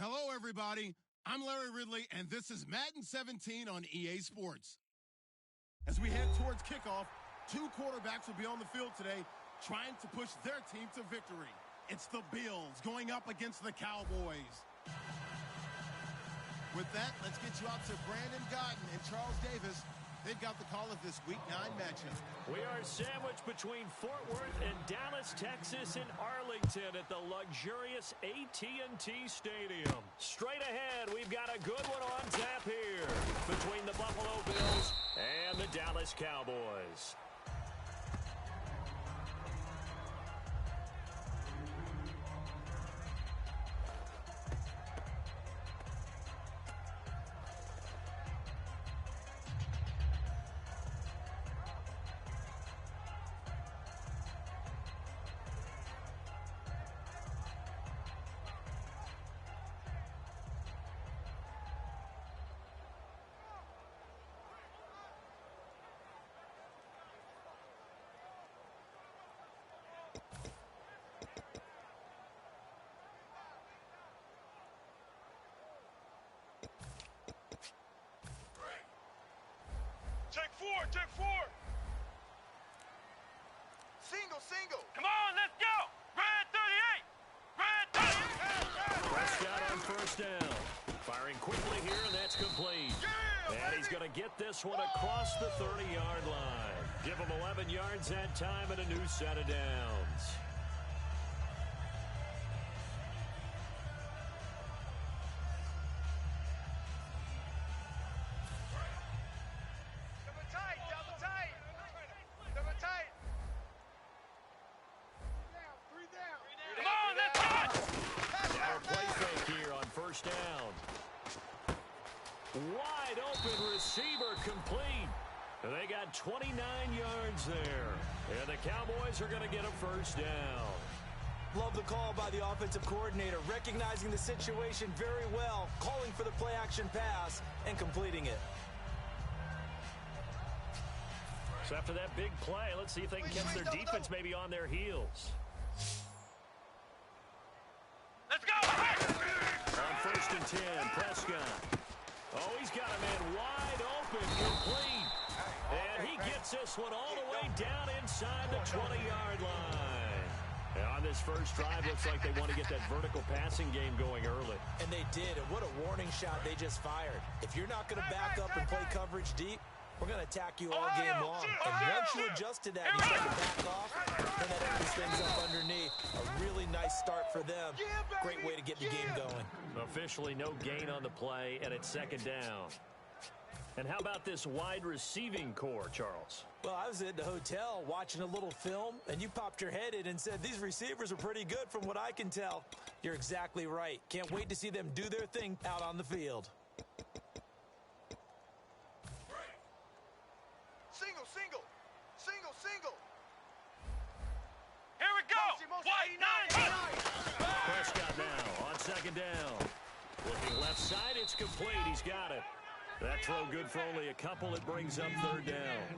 Hello, everybody. I'm Larry Ridley, and this is Madden 17 on EA Sports. As we head towards kickoff, two quarterbacks will be on the field today trying to push their team to victory. It's the Bills going up against the Cowboys. With that, let's get you out to Brandon Godden and Charles Davis. They've got the call of this Week 9 matchup. We are sandwiched between Fort Worth and Dallas, Texas, and Arlington at the luxurious AT&T Stadium. Straight ahead, we've got a good one on tap here between the Buffalo Bills and the Dallas Cowboys. Check four. Single. Come on, let's go. Red 38. Prescott on first down. Firing quickly here, and that's complete. And he's going to get this one across the 30-yard line. Give him 11 yards that time and a new set of downs. First down. Wide open receiver complete. They got 29 yards there. And the Cowboys are going to get a first down. Love the call by the offensive coordinator, recognizing the situation very well, calling for the play-action pass, and completing it. So after that big play, let's see if they can catch their defense maybe on their heels. Let's go! On first and 10, Prescott. Oh, he's got a man wide open, complete. And he gets this one all the way down inside the 20-yard line. And on this first drive, looks like they want to get that vertical passing game going early. And they did, and what a warning shot they just fired. If you're not going to back up and play coverage deep, we're going to attack you all game long. And once you adjust to that and you start to back off, then that opens things up underneath. A really nice start for them. Great way to get the game going. Officially no gain on the play, and it's second down. And how about this wide receiving core, Charles? Well, I was at the hotel watching a little film, and you popped your head in and said, these receivers are pretty good from what I can tell. You're exactly right. Can't wait to see them do their thing out on the field. Single. Here we go. White 9. Prescott now on second down. Looking left side, it's complete. He's got it. That throw good for only a couple. It brings up third down.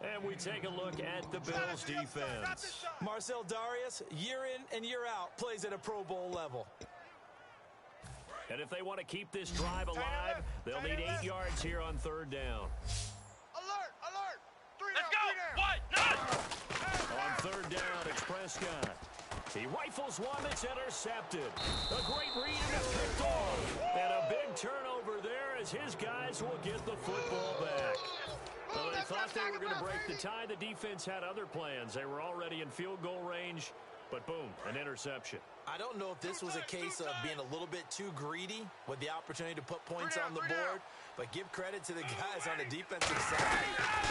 And we take a look at the Bills' defense. Marcel Darius, year in and year out, plays at a Pro Bowl level. And if they want to keep this drive alive, they'll need 8 yards here on 3rd down. Alert! Alert! Let's go! What? On 3rd down, it's Prescott. He rifles one that's intercepted. A great read and it's picked off. And a big turnover there as his guys will get the football back. Well, they thought they were going to break the tie. The defense had other plans. They were already in field goal range, but boom, an interception. I don't know if this was a case of being a little bit too greedy with the opportunity to put points on the board, but give credit to the guys on the defensive side.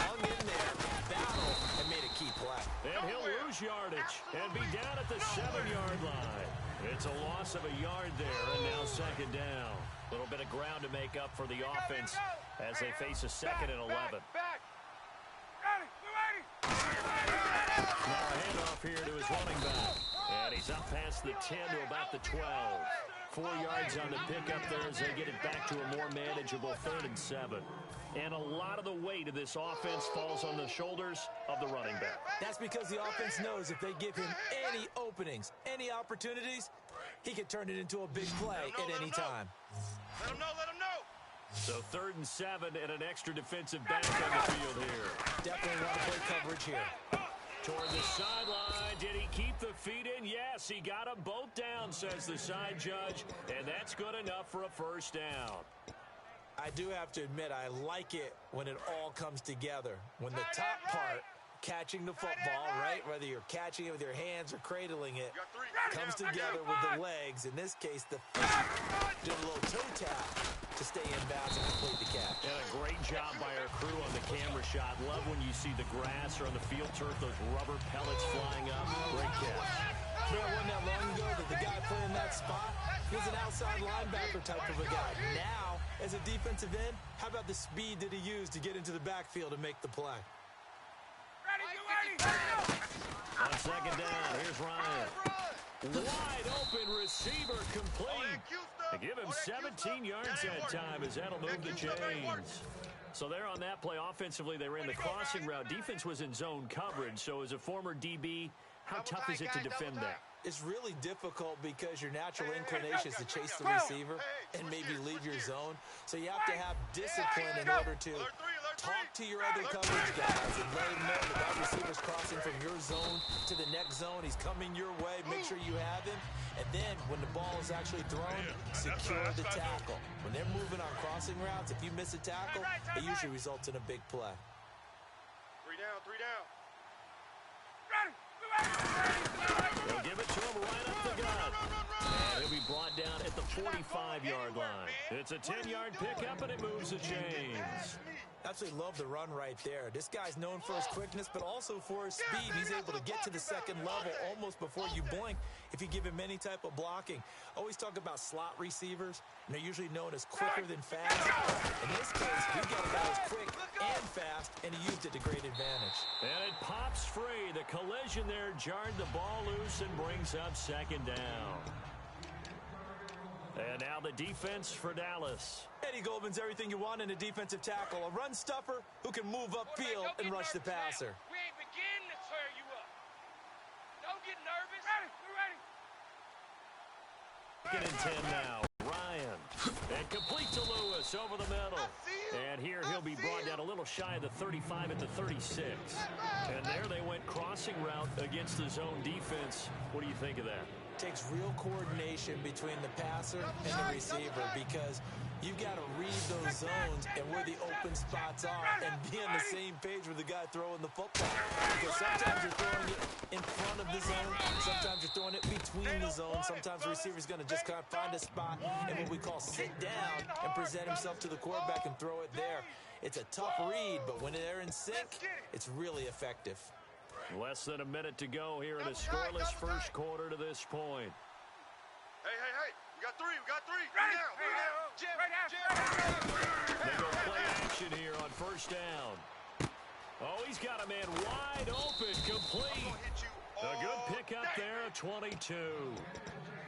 Hung in there, battled, and made a key play. And he'll lose yardage and be down at the 7-yard line. It's a loss of a yard there, and now 2nd down. A little bit of ground to make up for the offense as they face a 2nd and 11. Now a handoff here to his running back. And he's up past the 10 to about the 12. 4 yards on the pickup there as they get it back to a more manageable 3rd and 7. And a lot of the weight of this offense falls on the shoulders of the running back. That's because the offense knows if they give him any openings, any opportunities, he can turn it into a big play at any time. Let him know, let him know. So 3rd and 7 and an extra defensive back on the field here. Definitely want to play coverage here. Toward the sideline. Did he keep the feet in? Yes, he got them both down, says the side judge. And that's good enough for a 1st down. I do have to admit, I like it when it all comes together. When the top part, catching the football, right, whether you're catching it with your hands or cradling it, comes together with the legs. In this case, the feet do a little toe tap to stay in bounds and complete the catch. And a great job by our crew on the camera shot. Love when you see the grass or on the field turf, those rubber pellets flying up. Great catch. It wasn't that long ago that the guy playing that spot was an outside linebacker type of a guy. Now, as a defensive end, how about the speed that he used to get into the backfield and make the play? On 2nd down, here's Ryan. Wide open receiver complete. They give him 17 yards that time as that'll move the chains. So there on that play, offensively, they ran the crossing route. Defense was in zone coverage. So as a former DB, how tough is it to defend that? It's really difficult because your natural inclination is to chase the receiver and maybe leave your zone. So you have to have discipline in order to talk to your other coverage guys and let them know that receiver's crossing from your zone to the next zone. He's coming your way. Make sure you have him. And then when the ball is actually thrown, secure the tackle. When they're moving on crossing routes, if you miss a tackle, it usually results in a big play. 3 down, 3 down. They'll give it to him right up the gut. And he'll be brought down at the 45-yard line. It's a 10-yard pickup, and it moves the chains. Absolutely love the run right there. This guy's known for his quickness, but also for his speed. He's able to get to the 2nd level almost before you blink if you give him any type of blocking. Always talk about slot receivers, and they're usually known as quicker than fast. In this case, we've got a guy who's quick and fast, and he used it to great advantage. And it pops free. The collision there jarred the ball loose and brings up 2nd down. And now the defense for Dallas. Eddie Goldman's everything you want in a defensive tackle. A run stuffer who can move upfield and rush the passer. We ain't beginning to tear you up. Don't get nervous. We're ready. 2nd and 10 now. Ryan. And complete to Lewis over the middle. And here he'll be brought down a little shy of the 35 at the 36. And there they went crossing route against the zone defense. What do you think of that? Takes real coordination between the passer and the receiver because you've got to read those zones and where the open spots are and be on the same page with the guy throwing the football. Because sometimes you're throwing it in front of the zone, sometimes you're throwing it between the zones, sometimes the receiver's going to just kind of find a spot and what we call sit down and present himself to the quarterback and throw it there. It's a tough read, but when they're in sync, it's really effective. Less than a minute to go here in a scoreless first quarter to this point. Hey. We got 3. They go play action here on 1st down. Oh, he's got a man wide open, complete. A good pickup there at 22.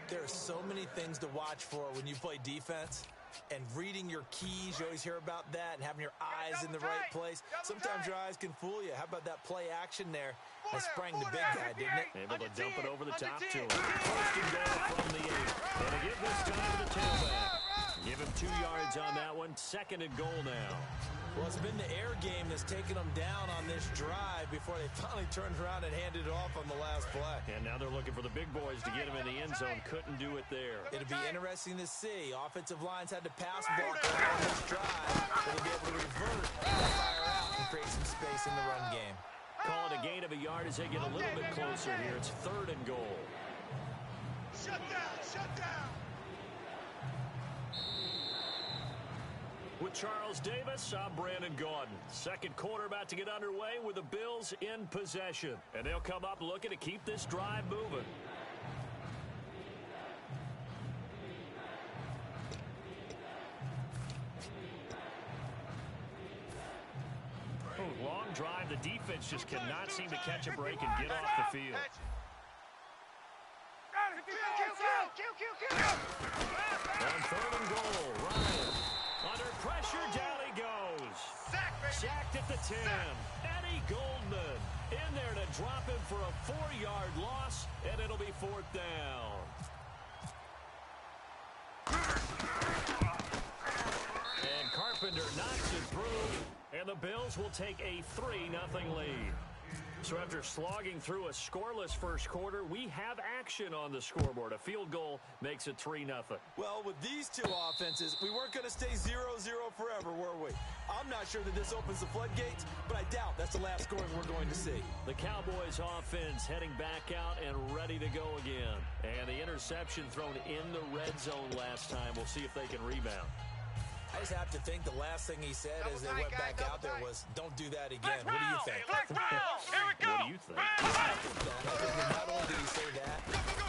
There are so many things to watch for when you play defense. And reading your keys, you always hear about that, and having your eyes in the right place. Sometimes your eyes can fool you. How about that play action there? I sprang the big guy, didn't it? Able to dump it over the top to him. 1st and goal from the 8. And to give this time to the tailback. Gave him 2 yards on that one. 2nd and goal now. Well, it's been the air game that's taken them down on this drive before they finally turned around and handed it off on the last play. And now they're looking for the big boys to get him in the end zone. Couldn't do it there. It'll be interesting to see. Offensive lines had to pass block on this drive. They'll be able to revert, fire out, and create some space in the run game. Call it a gain of a yard as they get a little bit closer here. It's 3rd and goal. Shut down, shut down. With Charles Davis, I'm Brandon Gaudin. 2nd quarter about to get underway with the Bills in possession. And they'll come up looking to keep this drive moving. Oh, long drive. The defense just cannot seem to catch a break and get off the field. On 3rd and goal, Ryan. Under pressure, down he goes. Sacked at the 10. Eddie Goldman in there to drop him for a 4-yard loss, and it'll be 4th down. And Carpenter knocks it through, and the Bills will take a 3-0 lead. So after slogging through a scoreless first quarter, we have action on the scoreboard. A field goal makes it 3-0. Well, with these two offenses, we weren't going to stay 0-0 forever, were we? I'm not sure that this opens the floodgates, but I doubt that's the last scoring we're going to see. The Cowboys offense heading back out and ready to go again. And the interception thrown in the red zone last time. We'll see if they can rebound. I just have to think the last thing he said as they went back out there was, don't do that again. What do you think? Here we go. What do you think? Not only did he say that,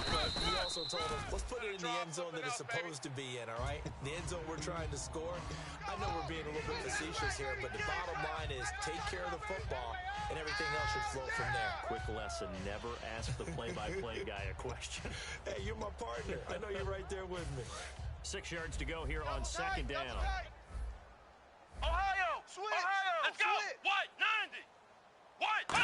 but he also told us, let's put it in the end zone that it's supposed to be in, all right? The end zone we're trying to score. I know we're being a little bit facetious here, but the bottom line is take care of the football, and everything else should flow from there. Quick lesson, never ask the play-by-play guy a question. Hey, you're my partner. I know you're right there with me. 6 yards to go here on 2nd down. Ohio! Switch! Ohio! Let's go! What? 90! What? Well,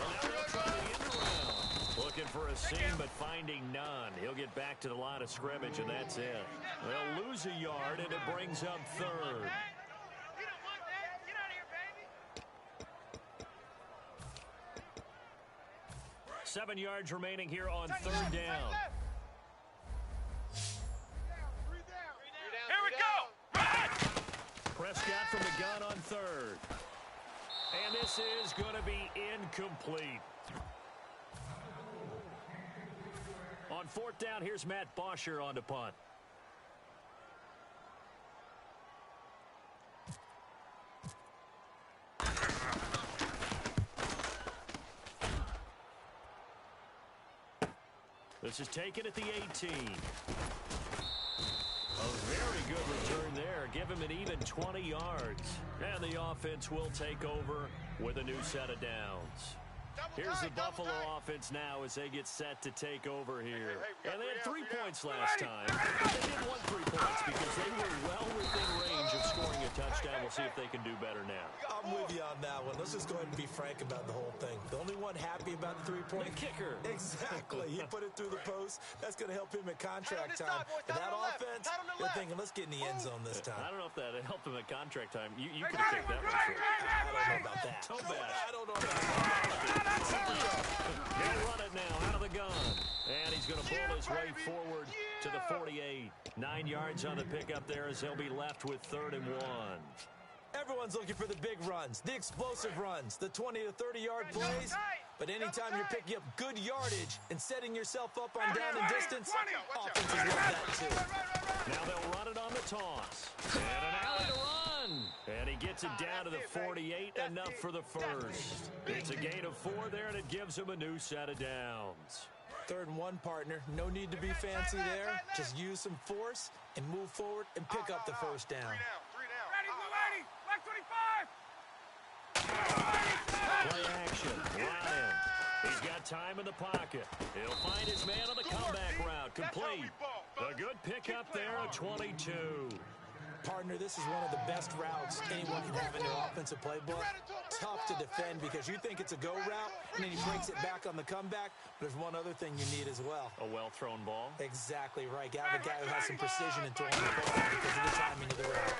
now they'll try the end around. Looking for a seam, but finding none. He'll get back to the line of scrimmage, and that's it. They'll lose a yard, and it brings up 3rd. Get out of here, baby! 7 yards remaining here on 3rd down. Here we go! Run! Prescott from the gun on 3rd. And this is going to be incomplete. On 4th down, here's Matt Bosher on the punt. This is taken at the 18. A very good return there. Give him an even 20 yards. And the offense will take over with a new set of downs. Here's the Buffalo offense now as they get set to take over here. And they had 3 points last time. They didn't want 3 points because they were well within range of scoring a touchdown. We'll see if they can do better now. I'm with you on that one. Let's just go ahead and be frank about the whole thing. The only one happy about the 3-point kicker. Exactly. He put it through the post. That's going to help him at contract time. But that offense, they're thinking, let's get in the end zone this time. I don't know if that helped him at contract time. You could have kicked that one through. I don't know about that. Too bad. I don't know about that. He'll run it now out of the gun. And he's going to pull his way forward to the 48. 9 yards on the pickup there as they'll be left with 3rd and 1. Everyone's looking for the big runs, the explosive runs, the 20 to 30-yard plays. But anytime you're picking up good yardage and setting yourself up on down and distance, offenses love that too. Now they'll run it on the toss. And an alley to run. And he gets it down to the 48, enough for the first. It's a gain of 4 there, and it gives him a new set of downs. 3rd and 1, partner. No need to be fancy there. Just use some force and move forward and pick up the first down. 3 down. Ready, Blue 80, Black 25. Play action. Ryan. He's got time in the pocket. He'll find his man on the comeback route. Complete. A good pickup there, a 22. Partner, this is one of the best routes anyone can have in their offensive playbook. Tough to defend because you think it's a go route, and then he breaks it back on the comeback. But there's one other thing you need as well. A well-thrown ball? Exactly right. You have a guy who has some precision in throwing the ball because of the timing of the route.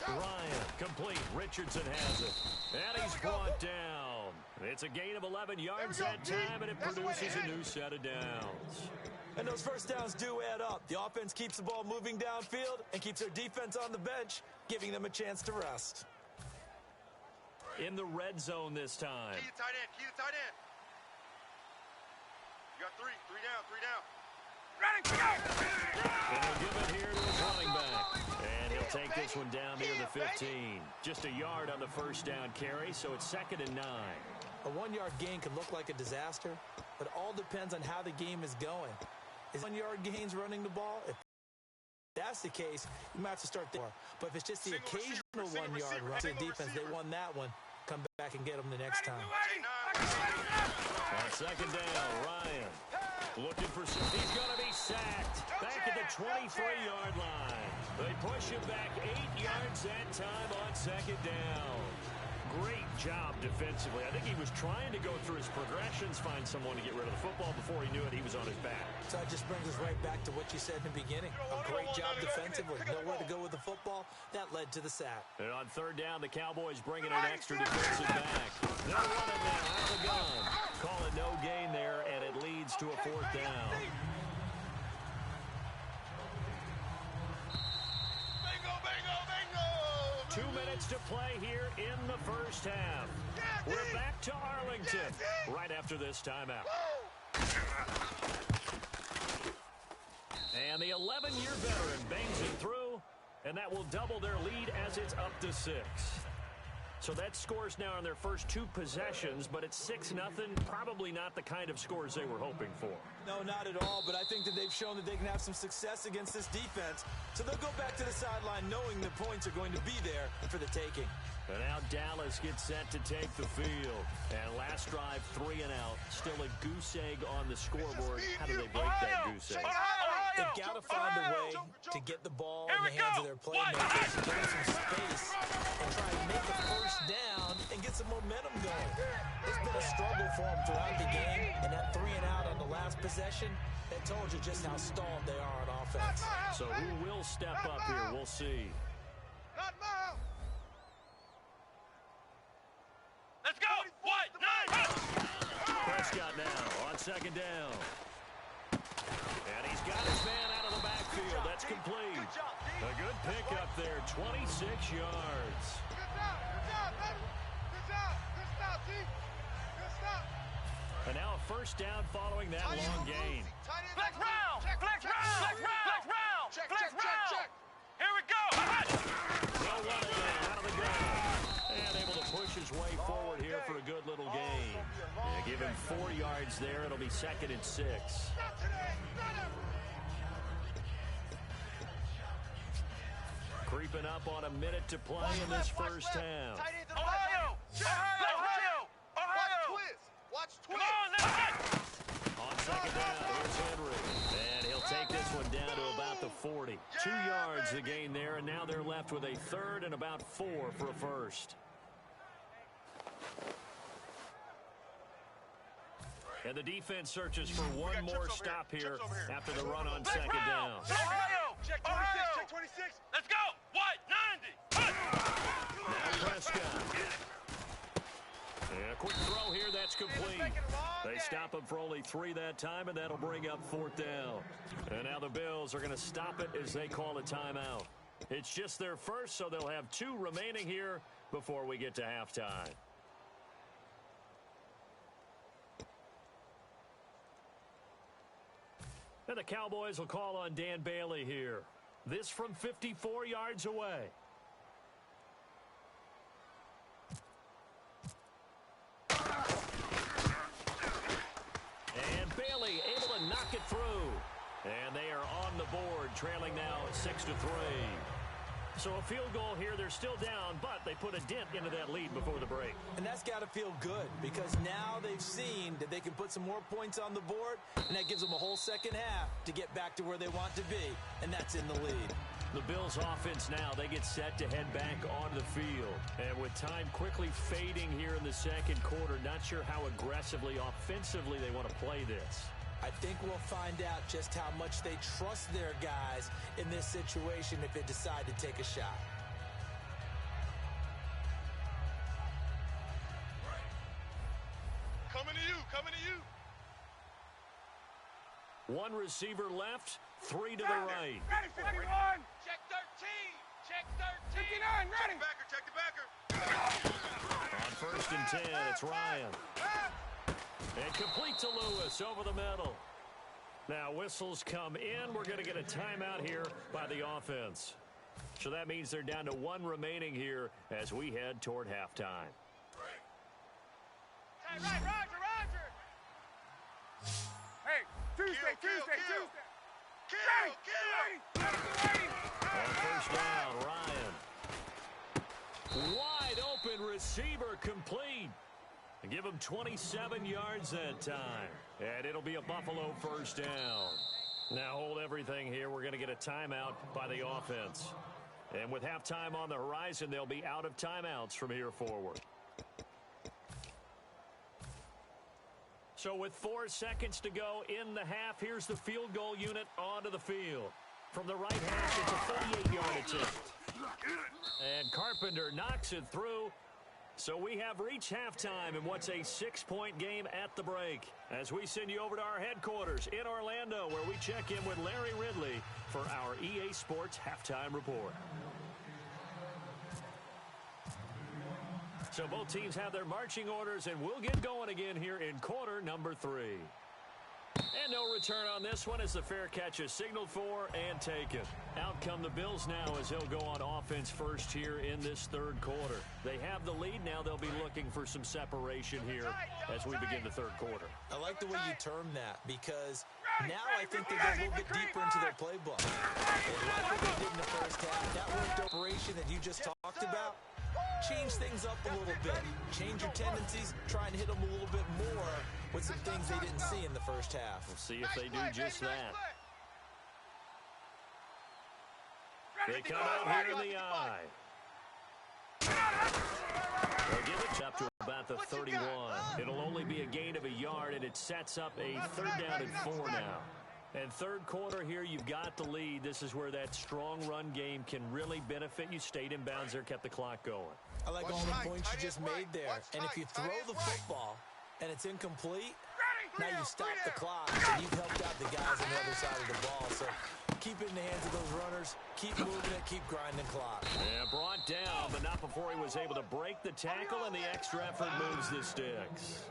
Ryan, complete. Richardson has it. And he's brought down. It's a gain of 11 yards that time, and it produces a new set of downs. And those first downs do add up. The offense keeps the ball moving downfield and keeps their defense on the bench, giving them a chance to rest. In the red zone this time. Key to tight end. Key to tight end. You got three. Three down. Running, go! And he'll give it here to his running back. And he'll take this one down near the 15. Just a yard on the first down carry, so it's 2nd and 9. A 1-yard gain can look like a disaster, but it all depends on how the game is going. Is 1-yard gains running the ball? If that's the case, you might have to start there. But if it's just the occasional 1-yard run to the defense, they won that one, come back and get them the next time. On 2nd down, Ryan looking for some. He's going to be sacked back at the 23-yard line. They push him back 8 yards that time on 2nd down. Great job defensively. I think he was trying to go through his progressions, find someone to get rid of the football. Before he knew it, he was on his back. So it just brings us right back to what you said in the beginning. A great job defensively. Nowhere to go with the football. That led to the sack. And on 3rd down, the Cowboys bringing an extra defensive back. They're running now out of the gun. Call it no gain there, and it leads to a 4th down. 2 minutes to play here in the first half. We're back to Arlington right after this timeout. And the 11-year veteran bangs it through, and that will double their lead as it's up to 6. So that scores now on their first 2 possessions, but it's 6-0. Probably not the kind of scores they were hoping for. No, not at all, but I think that they've shown that they can have some success against this defense. So they'll go back to the sideline knowing the points are going to be there for the taking. And now Dallas gets set to take the field. And last drive, 3 and out. Still a goose egg on the scoreboard. How do they break that goose egg? They've got to find a way to get the ball in the hands of their playmakers, get some space, and try and make a first down and get some momentum going. It's been a struggle for them throughout the game, and that 3 and out on the last possession, that told you just how stalled they are on offense. So who will step up here? We'll see. Let's go! What? 9! Prescott now on 2nd down. And he's got his man out of the backfield. That's complete. A good pickup there, 26 yards. And now a first down following that long gain. Flex round! Flex round! Flex round! Flex round! Here we go! They'll run it down out of the gun. And able to push his way forward here for a good little gain. Yeah, give him 4 yards there. It'll be 2nd and 6. Creeping up on a minute to play in this first half. Ohio! Ohio! Ohio! Watch Twiz! Come on, let's get! On 2nd down, here's Henry. And he'll take this one down to about the 40. 2 yards the gain there, and now they're left with a 3rd and about 4 for a first. And the defense searches for one more stop here after the run on 2nd down. Ohio! Check 26, check 26. Let's go! What? 90! Now Prescott. And a quick throw here, that's complete. They stop him for only 3 that time, and that'll bring up 4th down. And now the Bills are going to stop it as they call a timeout. It's just their first, so they'll have 2 remaining here before we get to halftime. And the Cowboys will call on Dan Bailey here. This from 54 yards away. And Bailey able to knock it through. And they are on the board, trailing now 6-3. So a field goal here, they're still down, but they put a dent into that lead before the break. And that's got to feel good because now they've seen that they can put some more points on the board, and that gives them a whole second half to get back to where they want to be, and that's in the lead. The Bills offense now, they get set to head back onto the field. And with time quickly fading here in the second quarter, not sure how aggressively, offensively they want to play this. I think we'll find out just how much they trust their guys in this situation if they decide to take a shot. Coming to you, coming to you. One receiver left, three to the right. Ready, 51. Check 13. Check 13. 59, ready. Check the backer. On 1st and 10, it's Ryan. And complete to Lewis over the middle. Now whistles come in. We're going to get a timeout here by the offense. So that means they're down to one remaining here as we head toward halftime. Hey, right, Roger. Hey, Tuesday. Kill. On 1st down, Ryan. Wide open receiver complete. Give him 27 yards that time. And it'll be a Buffalo 1st down. Now hold everything here. We're going to get a timeout by the offense. And with halftime on the horizon, they'll be out of timeouts from here forward. So with 4 seconds to go in the half, here's the field goal unit onto the field. From the right half, it's a 38-yard attempt. And Carpenter knocks it through. So we have reached halftime in what's a 6-point game at the break. As we send you over to our headquarters in Orlando, where we check in with Larry Ridley for our EA Sports Halftime Report. So both teams have their marching orders, and we'll get going again here in quarter number 3. And no return on this one as the fair catch is signaled for and taken. Out come the Bills now as they'll go on offense first here in this 3rd quarter. They have the lead now. They'll be looking for some separation here as we begin the 3rd quarter. I like the way you term that because now I think they go a little bit deeper into their playbook. They like what they did in the 1st half. That worked operation that you just talked about. Change things up a little bit. Change your tendencies. Try and hit them a little bit more with some things they didn't see in the 1st half. We'll see if they do just that. They come out here in the eye. They'll give it up to about the 31. It'll only be a gain of a yard, and it sets up a 3rd down and 4 now. And 3rd quarter here, you've got the lead. This is where that strong run game can really benefit you. Stayed in bounds there, kept the clock going. I like all the points you just made there. And if you throw the football and it's incomplete, now you stop the clock and you've helped out the guys on the other side of the ball. So keep it in the hands of those runners. Keep moving it. Keep grinding clock. Yeah, brought down, but not before he was able to break the tackle, and the extra effort moves the sticks.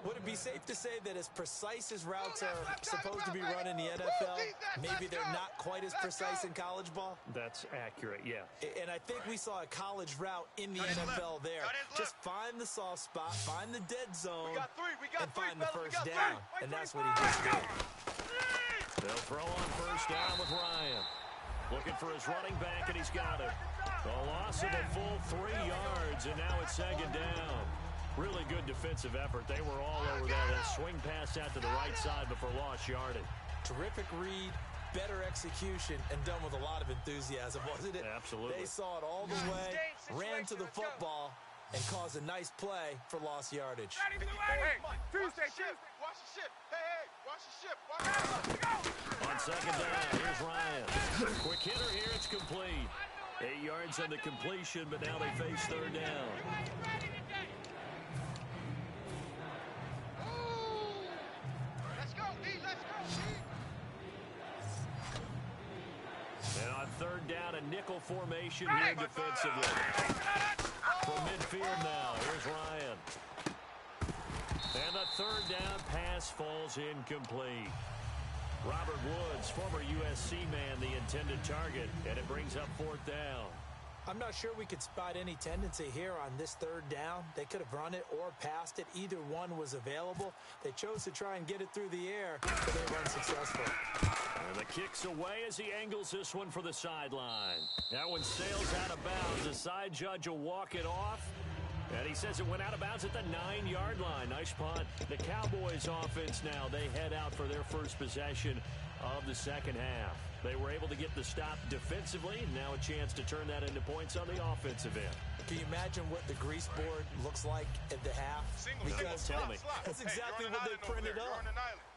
Would it be safe to say that as precise as routes are supposed to be run in the NFL, maybe they're not quite as precise in college ball? That's accurate, yeah. And I think we saw a college route in the NFL there. Just find the soft spot, find the dead zone, and find the 1st down. And that's what he just did. They'll throw on 1st down with Ryan. Looking for his running back, and he's got it. A loss of a full 3 yards, and now it's 2nd down. Really good defensive effort. They were all over that. A swing pass out to the right side before lost yardage. Terrific read, better execution, and done with a lot of enthusiasm, wasn't it? Absolutely. They saw it all the way, ran to the football, and caused a nice play for lost yardage. Hey, Tuesday. Watch the ship. Hey, watch the ship. On 2nd down, here's Ryan. Quick hitter here, it's complete. 8 yards on the completion, but now they face 3rd down. And on 3rd down, a nickel formation here defensively. From midfield now, here's Ryan. And the 3rd down pass falls incomplete. Robert Woods, former USC man, the intended target, and it brings up 4th down. I'm not sure we could spot any tendency here on this 3rd down. They could have run it or passed it. Either one was available. They chose to try and get it through the air, but they were unsuccessful. And the kick's away as he angles this one for the sideline. That one sails out of bounds. The side judge will walk it off. And he says it went out of bounds at the 9-yard line. Nice punt. The Cowboys offense now, they head out for their first possession of the second half. They were able to get the stop defensively, and now a chance to turn that into points on the offensive end. Can you imagine what the grease board looks like at the half? Because tell me. That's exactly what they printed up.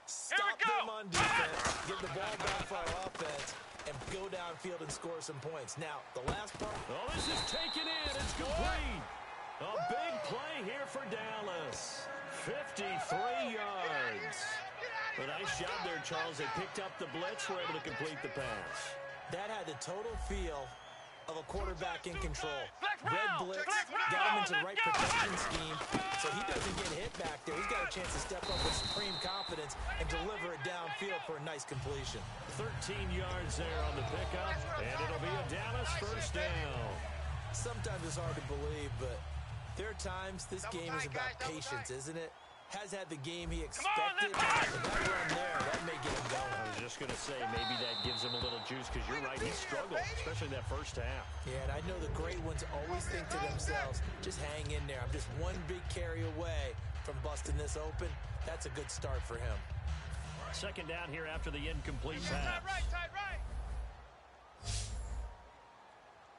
Stop them on defense, get the ball back for our offense, and go downfield and score some points. Now, the last part. Oh, this is taken in. It's complete. A big play here for Dallas. 53 yards. A nice job there, Charles. They picked up the blitz, were able to complete the pass. That had the total feel of a quarterback in control. Red blitz, got him into the right protection scheme, so he doesn't get hit back there. He's got a chance to step up with supreme confidence and deliver it downfield for a nice completion. 13 yards there on the pickup, and it'll be a Dallas first down. Sometimes it's hard to believe, but there are times this game is about patience, isn't it? Has had the game he expected, and that run there, that may get him going. I was just going to say, maybe that gives him a little juice, because you're right, he struggled, especially that first half. Yeah, and I know the great ones always think to themselves, just hang in there. I'm just one big carry away from busting this open. That's a good start for him. Second down here after the incomplete pass. Tight right.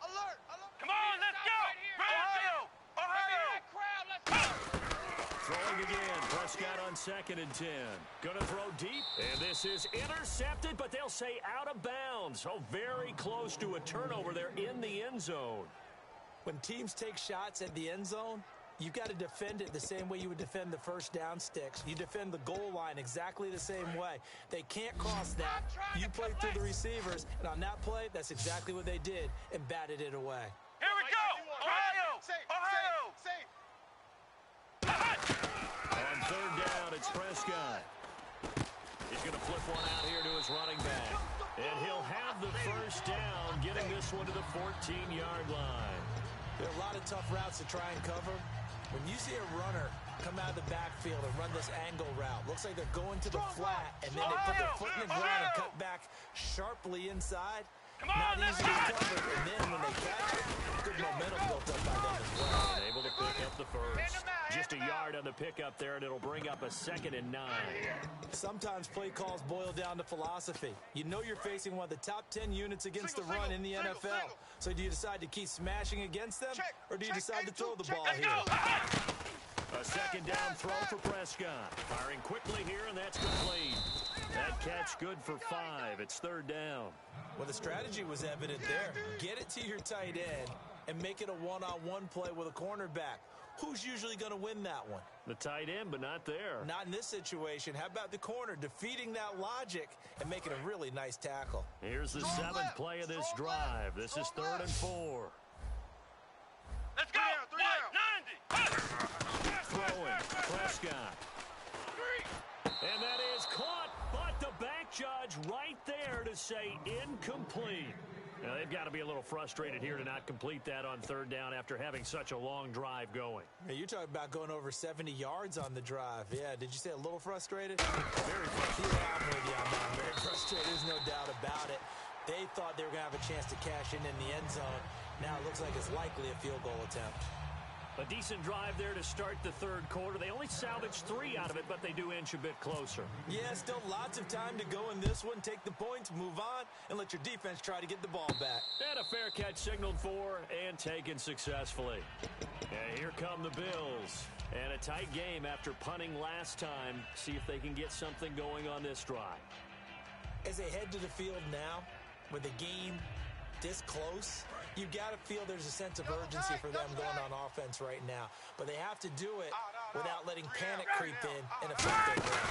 Alert. Come on, let's go. Ohio. Let's go. Throwing again, Prescott on 2nd and 10. Gonna throw deep, and this is intercepted, but they'll say out of bounds. Oh, very close to a turnover there in the end zone. When teams take shots at the end zone, you've got to defend it the same way you would defend the first down sticks. You defend the goal line exactly the same way. They can't cross that. You play through the receivers, and on that play, that's exactly what they did and batted it away. Here we go. Ohio. On third down, it's Prescott. He's going to flip one out here to his running back. And he'll have the first down, getting this one to the 14-yard line. There are a lot of tough routes to try and cover. When you see a runner come out of the backfield and run this angle route, looks like they're going to the flat, and then they put their foot in the ground and cut back sharply inside. Not easy to cover, and then when they catch it, good momentum built up by them as well. And able to pick up the first. Just a yard on the pickup there, and it'll bring up a 2nd and 9. Sometimes play calls boil down to philosophy. You know you're facing one of the top 10 units against the run in the NFL. So do you decide to keep smashing against them, or do you decide to throw the ball here? A 2nd down throw for Prescott. Firing quickly here, and that's complete. That catch good for 5. It's 3rd down. Well, the strategy was evident there. Get it to your tight end and make it a one-on-one play with a cornerback. Who's usually going to win that one? The tight end, but not there. Not in this situation. How about the corner defeating that logic and making a really nice tackle? Here's the 7th play of this drive. This is 3rd and 4. Let's go. 190. Throwing, Prescott. And that is caught, but the back judge right there to say incomplete. Now, they've got to be a little frustrated here to not complete that on 3rd down after having such a long drive going. Hey, you're talking about going over 70 yards on the drive. Yeah, did you say a little frustrated? Very frustrated. Yeah, I'm with you on that. Very frustrated. There's no doubt about it. They thought they were going to have a chance to cash in the end zone. Now it looks like it's likely a field goal attempt. A decent drive there to start the 3rd quarter. They only salvaged 3 out of it, but they do inch a bit closer. Yeah, still lots of time to go in this one. Take the points, move on, and let your defense try to get the ball back. And a fair catch signaled for and taken successfully. And here come the Bills. And a tight game after punting last time. See if they can get something going on this drive. As they head to the field now, with the game this close, you've got to feel there's a sense of urgency for them going on offense right now. But they have to do it without letting panic creep in and affect their play.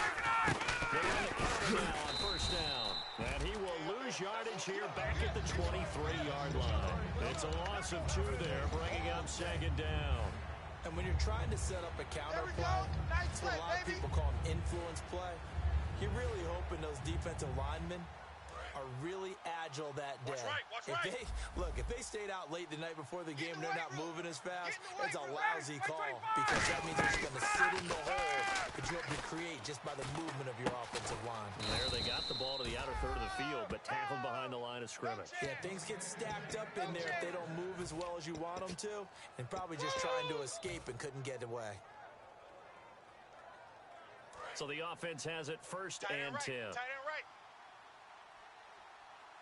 They run the counter now on 1st down. And he will lose yardage here back at the 23-yard line. It's a loss of 2 there, bringing up 2nd down. And when you're trying to set up a counter play, it's what a lot of people call an influence play. You're really hoping those defensive linemen are really agile that day. If they stayed out late the night before the game, they're not moving as fast, it's a lousy call because that means they're just going to sit in the hole that you hope to create just by the movement of your offensive line. There they got the ball to the outer third of the field, but tackled behind the line of scrimmage. Yeah, things get stacked up in there if they don't move as well as you want them to, and probably just trying to escape and couldn't get away. So the offense has it first and 10. Tight end right.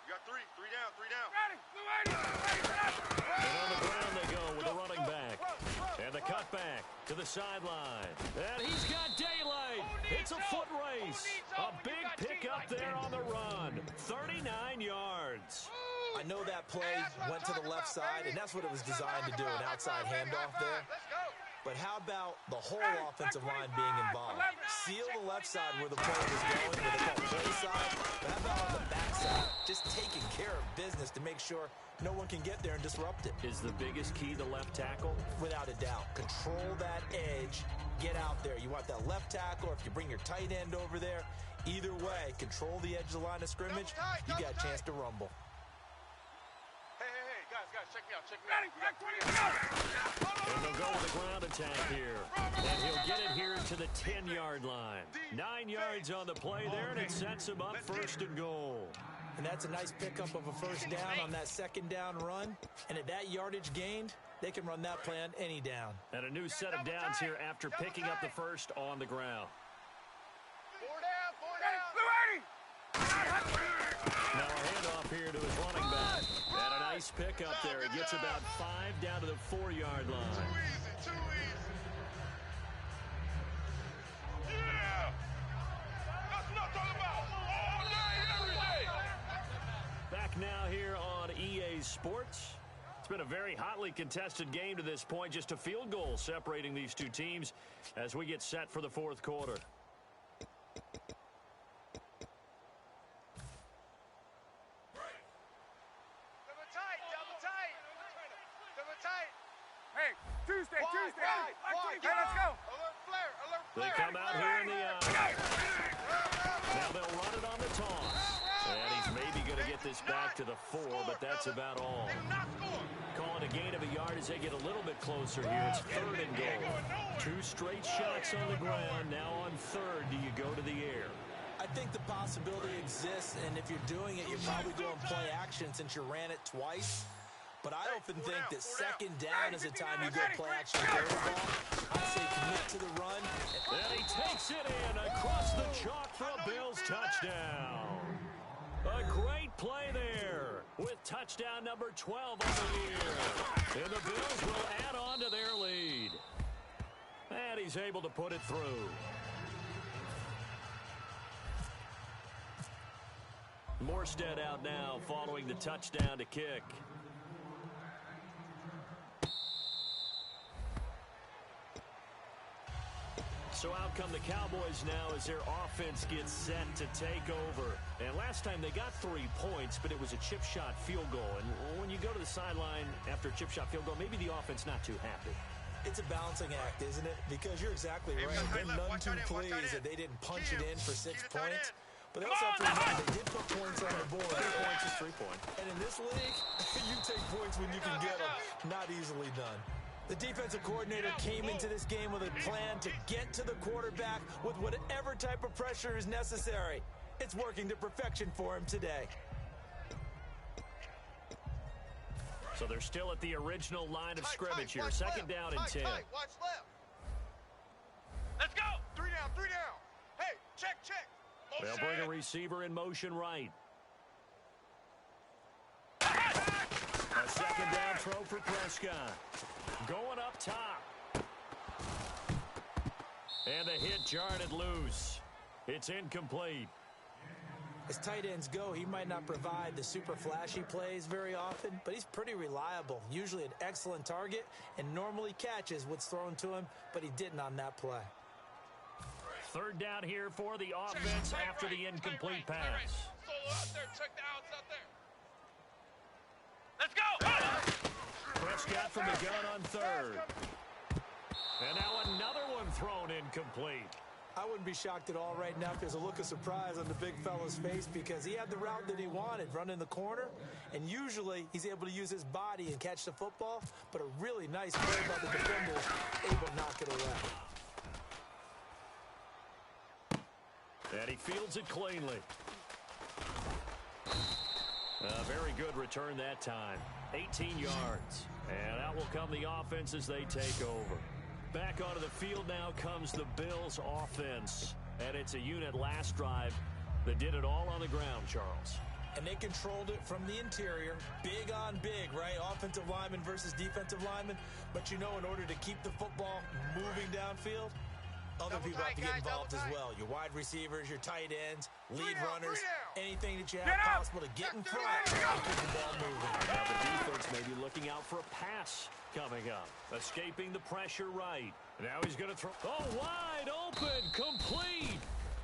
You got three down. And on the ground they go with the running back. And the cutback to the sideline. And he's got daylight. It's a foot race. A big pickup there on the run. 39 yards. I know that play went to the left side, and that's what it was designed to do, an outside handoff there. But how about the whole offensive line being involved? Seal the left side where the play was going, where they call play side. But how about on the back side? Just taking care of business to make sure no one can get there and disrupt it. Is the biggest key the left tackle? Without a doubt. Control that edge. Get out there. You want that left tackle, or if you bring your tight end over there, either way, control the edge of the line of scrimmage, you got a chance to rumble. Guys, check me out. And they'll go with the ground attack here. And he'll get it here to the 10-yard line. 9 yards on the play there, and it sets him up first and goal. And that's a nice pickup of a first down on that second down run. And at that yardage gained, they can run that play on any down. And a new set of downs here after picking up the first on the ground. 4 down. Now a handoff here to his running back. And a nice pickup there. He gets about 5 down to the 4-yard line. Too easy. Yeah. That's what I'm talking about. All day, every day. Back now here on EA Sports. It's been a very hotly contested game to this point. Just a field goal separating these two teams as we get set for the fourth quarter. Tuesday. Hey, let's go. Alert flare. They come out here in the now they'll run it on the toss. And he's maybe going to get this back to the 4, but that's about all. Calling a gain of a yard as they get a little bit closer here. It's third and goal. 2 straight shots on the ground. Now on third, do you go to the air? I think the possibility exists, and if you're doing it, you're probably going play action since you ran it twice. But I often think that second down is the time you go play action and throw the ball. I say commit to the run. And he takes it in across the chalk for a Bills touchdown. A great play there with touchdown number 12 on the year. And the Bills will add on to their lead. And he's able to put it through. Morstead out now following the touchdown to kick. So out come the Cowboys now as their offense gets set to take over. And last time they got 3 points, but it was a chip shot field goal. And when you go to the sideline after a chip shot field goal, maybe the offense not too happy. It's a balancing act, isn't it? Because you're exactly right. They're none too pleased that they didn't punch it in for 6 points. But they also have to remember they did put points on the board. 3 points is 3 points. And in this league, you take points when you can get them. Not easily done. The defensive coordinator came into this game with a plan to get to the quarterback with whatever type of pressure is necessary. It's working to perfection for him today. So they're still at the original line of scrimmage here. Second down and 10. Watch left. Let's go. 3 down. Hey, check. They'll bring a receiver in motion right. A second down throw for Prescott. Going up top. And the hit jarred it loose. It's incomplete. As tight ends go, he might not provide the super flashy plays very often, but he's pretty reliable. Usually an excellent target and normally catches what's thrown to him, but he didn't on that play. Third down here for the offense after the incomplete pass. Solo out there. Check the outs out there. Let's go. Prescott from the gun on third. And now another one thrown incomplete. I wouldn't be shocked at all right now if there's a look of surprise on the big fella's face because he had the route that he wanted, run in the corner, and usually he's able to use his body and catch the football, but a really nice play by the defender, able to knock it away. And he fields it cleanly. A very good return that time. 18 yards. And out will come the offense as they take over. Back onto the field now comes the Bills offense. And it's a unit last drive that did it all on the ground, Charles. And they controlled it from the interior. Big on big, right? Offensive lineman versus defensive lineman. But you know, in order to keep the football moving downfield, other people have to get involved as well. Your wide receivers, your tight ends, lead runners, anything that you have possible to get in front and keep the ball moving. Now the defense may be looking out for a pass coming up. Escaping the pressure right. Now he's going to throw. Oh, wide open, complete.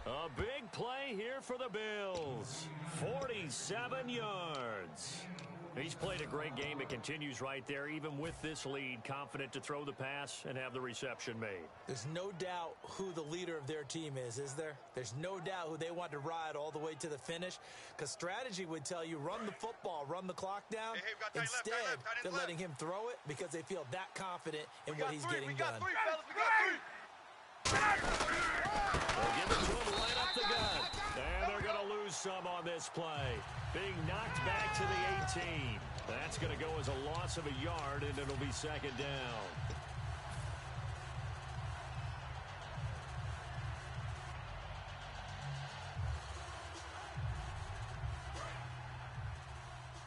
A big play here for the Bills. 47 yards. He's played a great game. It continues right there, even with this lead, confident to throw the pass and have the reception made. There's no doubt who the leader of their team is there? There's no doubt who they want to ride all the way to the finish, because strategy would tell you run the football, run the clock down. Instead, they're letting him throw it because they feel that confident in what he's getting done. We got three. They'll give it to him right up the gut. And they're going to lose some on this play. Being knocked back to the 18. That's going to go as a loss of a yard, and it'll be second down.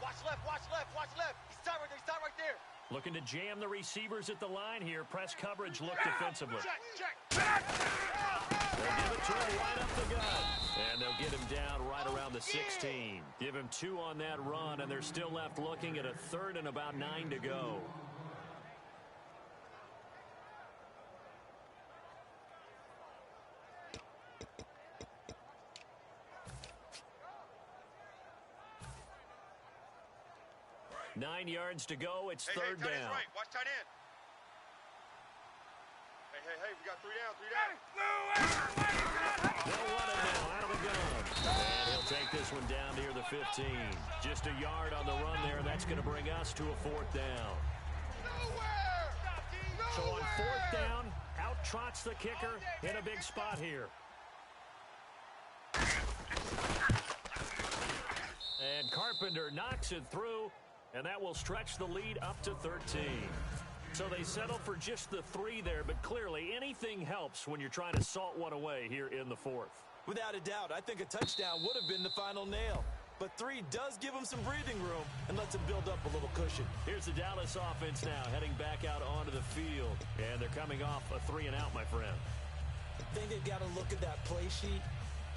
Watch left. He's right there. Looking to jam the receivers at the line here. Press coverage look defensively. Check. They'll give it to him right up the gut. And they'll get him down right around the 16. Give him 2 on that run, and they're still left looking at a third and about 9 to go. Nine yards to go. It's third down. Right. Watch tight end. Hey, we got 3 down. They'll run it now out of the gun. And he'll take this one down near the 15. Just a yard on the run there. That's going to bring us to a fourth down. So on fourth down, out trots the kicker in a big spot here. And Carpenter knocks it through, and that will stretch the lead up to 13. So they settle for just the 3 there, but clearly anything helps when you're trying to salt one away here in the fourth. Without a doubt, I think a touchdown would have been the final nail. But 3 does give them some breathing room and lets them build up a little cushion. Here's the Dallas offense now heading back out onto the field. And they're coming off a 3-and-out, my friend. I think they've got to look at that play sheet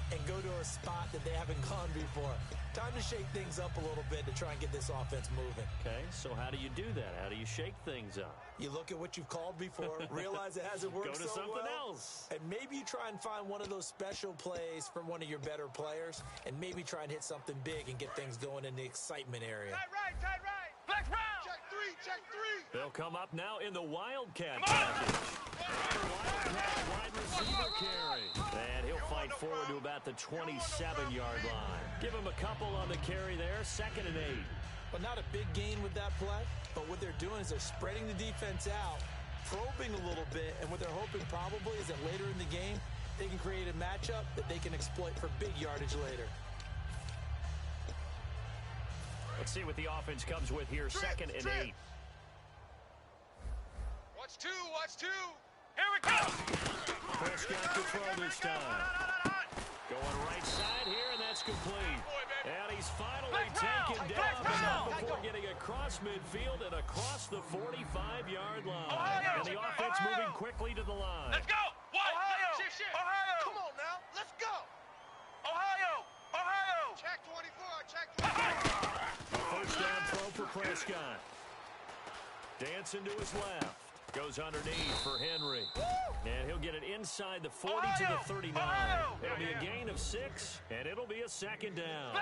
and go to a spot that they haven't gone before. Time to shake things up a little bit to try and get this offense moving. Okay, so how do you do that? How do you shake things up? You look at what you've called before, realize it hasn't worked so well. Go to something else. And maybe you try and find one of those special plays from one of your better players, and maybe try and hit something big and get things going in the excitement area. Tight right. Flex round. Check 3. They'll come up now in the Wildcat package. Wildcat wide receiver carry. And he'll fight forward to about the 27-yard line. Give him a couple on the carry there, 2nd and 8. Well, not a big gain with that play, but what they're doing is they're spreading the defense out, probing a little bit, and what they're hoping probably is that later in the game, they can create a matchup that they can exploit for big yardage later. Let's see what the offense comes with here, 2nd and 8. Watch two. Here we go. Prescott to throw this time. Going right side here, and that's complete. And he's finally taken down, but not before getting across midfield and across the 45-yard line. And the offense moving quickly to the line. Let's go. Ohio. Ohio. Come on now. Let's go. Ohio. Check 24. First down throw for Prescott. Dancing to his left. Goes underneath for Henry. And he'll get it inside the 40 to the 39. It'll be a gain of 6, and it'll be a second down.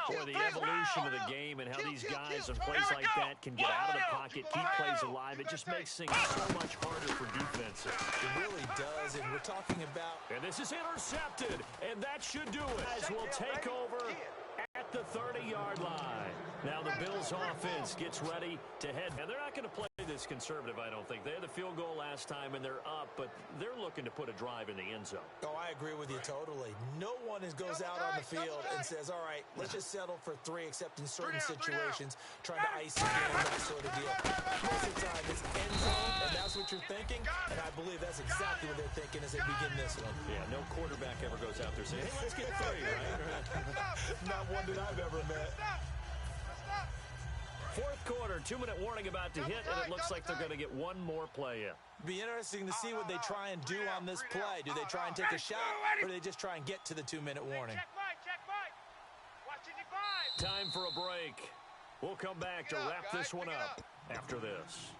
Boy, the evolution of the game and how these guys on plays like that can get out of the pocket, keep plays alive, it just makes things so much harder for defenses. It really does, and we're talking about... And this is intercepted, and that should do it. As we'll take over at the 30-yard line. Now the Bills offense gets ready to head. And they're not going to play this conservative, I don't think. They had the field goal last time, and they're up, but they're looking to put a drive in the end zone. Oh, I agree with you totally. No one goes out on the field and says, all right, let's just settle for 3, except in certain situations, trying to ice the game, that sort of deal. Most of the time, it's end zone, and that's what you're thinking, and I believe that's exactly what they're thinking as they begin this one. Yeah, no quarterback ever goes out there saying, hey, let's get 3, right? Not one that I've ever met. Fourth quarter, 2-minute warning about to hit, and it looks like they're going to get one more play in. Be interesting to see what they try and do on this play. Do they try and take a shot, or do they just try and get to the 2-minute warning? Time for a break. We'll come back to wrap this one up after this.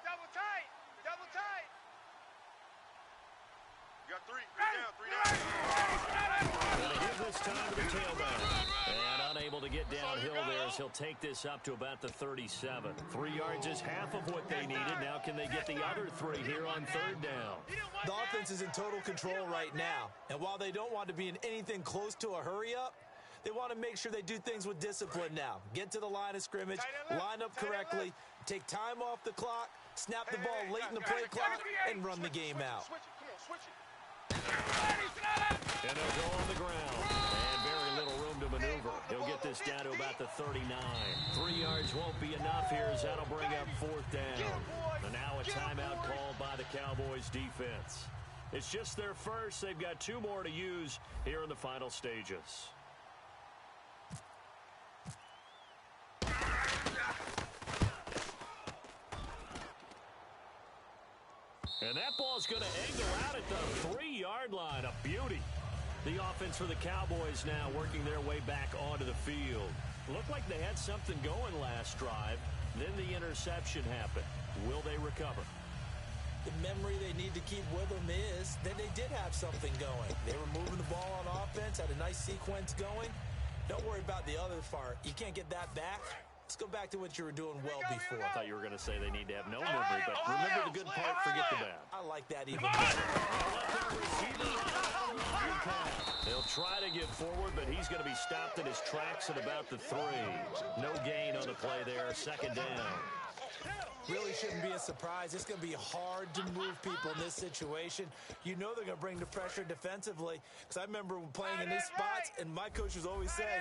Double tight. You got 3 down. Gonna give this time to the tailback. And unable to get downhill there as he'll take this up to about the 37. 3 yards is half of what they needed. Now can they get the other 3 here on 3rd down? The offense is in total control right now. And while they don't want to be in anything close to a hurry-up, they want to make sure they do things with discipline now. Get to the line of scrimmage, line up correctly, take time off the clock, snap the ball late in the play clock, and run the game out. And they'll go on the ground. And very little room to maneuver. He'll get this down to about the 39. 3 yards won't be enough here as that'll bring up 4th down. And now a timeout called by the Cowboys defense. It's just their first. They've got 2 more to use here in the final stages. And that ball's going to angle out at the 3-yard line. A beauty. The offense for the Cowboys now working their way back onto the field. Looked like they had something going last drive. Then the interception happened. Will they recover? The memory they need to keep with them is that they did have something going. They were moving the ball on offense, had a nice sequence going. Don't worry about the other part. You can't get that back. Let's go back to what you were doing well before. I thought you were going to say they need to have no memory, but remember the good part, forget the bad. I like that even better. He'll try to get forward, but he's going to be stopped in his tracks at about the 3. No gain on the play there, 2nd down. Really shouldn't be a surprise. It's going to be hard to move people in this situation. You know they're going to bring the pressure defensively. Because I remember playing in these spots, and my coaches always say,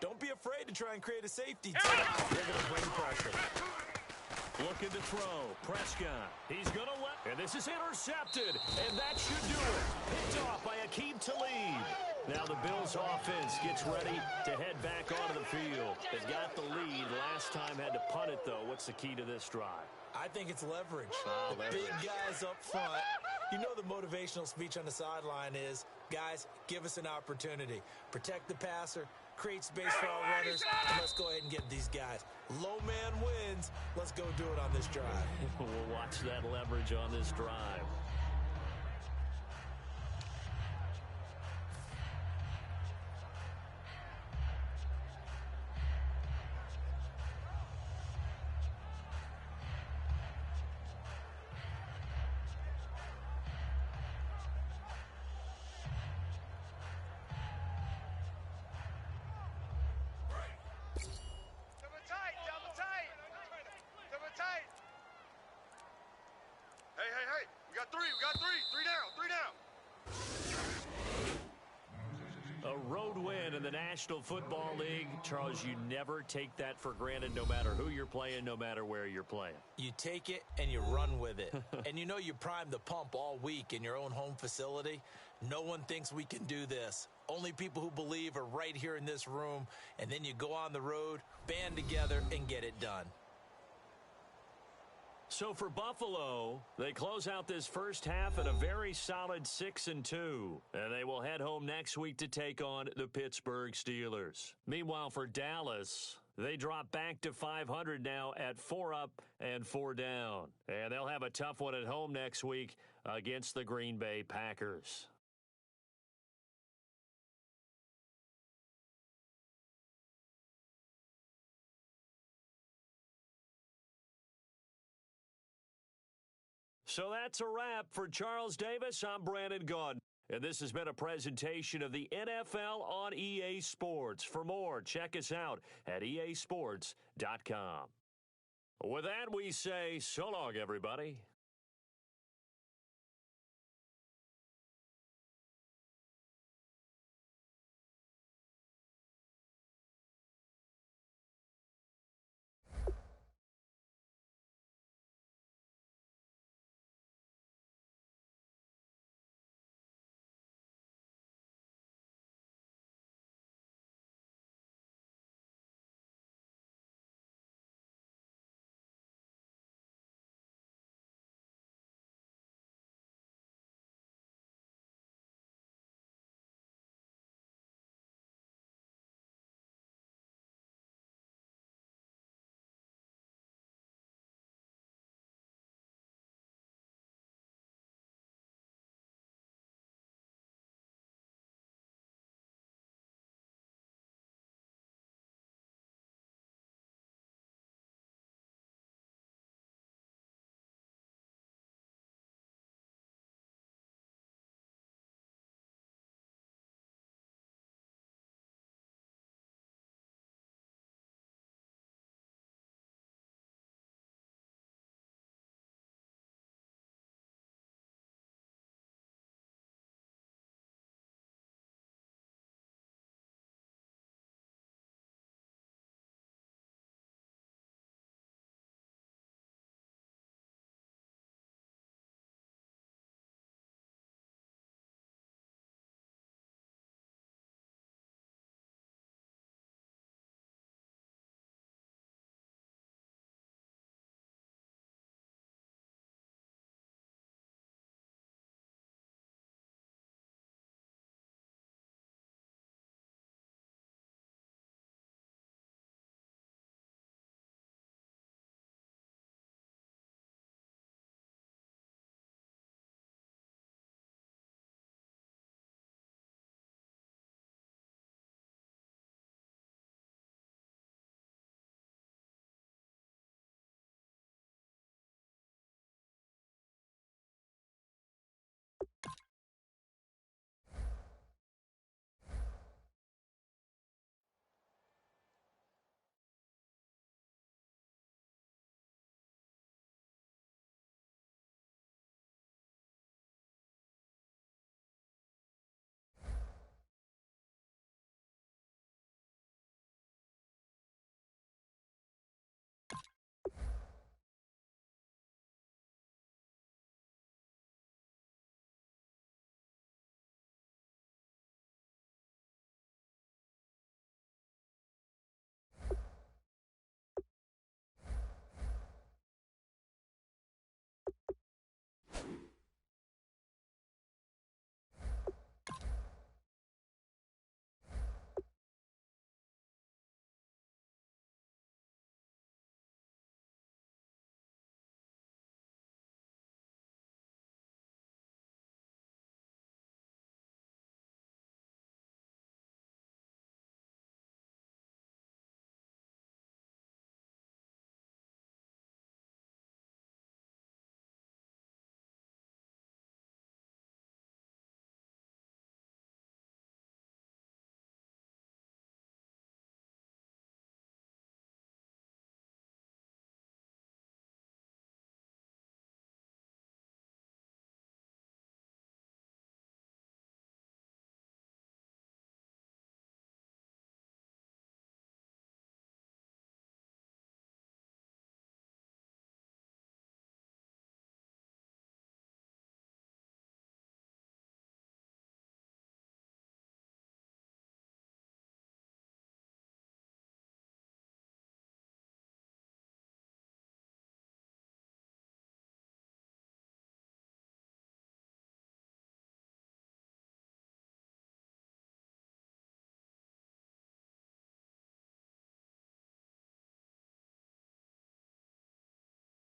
don't be afraid to try and create a safety. They're going to bring pressure. Looking to throw. Prescott. He's going to let. And this is intercepted. And that should do it. Picked off by Aqib Talib. Now the Bills offense gets ready to head back onto the field. They've got the lead. Last time had to punt it, though. What's the key to this drive? I think it's leverage. Leverage. Big guys up front. You know the motivational speech on the sideline is, guys, give us an opportunity. Protect the passer. Create space for our runners, and let's go ahead and get these guys. Low man wins. Let's go do it on this drive. We'll watch that leverage on this drive. National Football League, Charles, you never take that for granted no matter who you're playing, no matter where you're playing. You take it and you run with it. And you know you primed the pump all week in your own home facility. No one thinks we can do this. Only people who believe are right here in this room. And then you go on the road, band together, and get it done. So for Buffalo, they close out this first half at a very solid 6-2. And they will head home next week to take on the Pittsburgh Steelers. Meanwhile, for Dallas, They drop back to 500 now at 4 up and 4 down. And they'll have a tough one at home next week against the Green Bay Packers. So that's a wrap for Charles Davis. I'm Brandon Gaudin. And this has been a presentation of the NFL on EA Sports. For more, check us out at easports.com. With that, we say so long, everybody.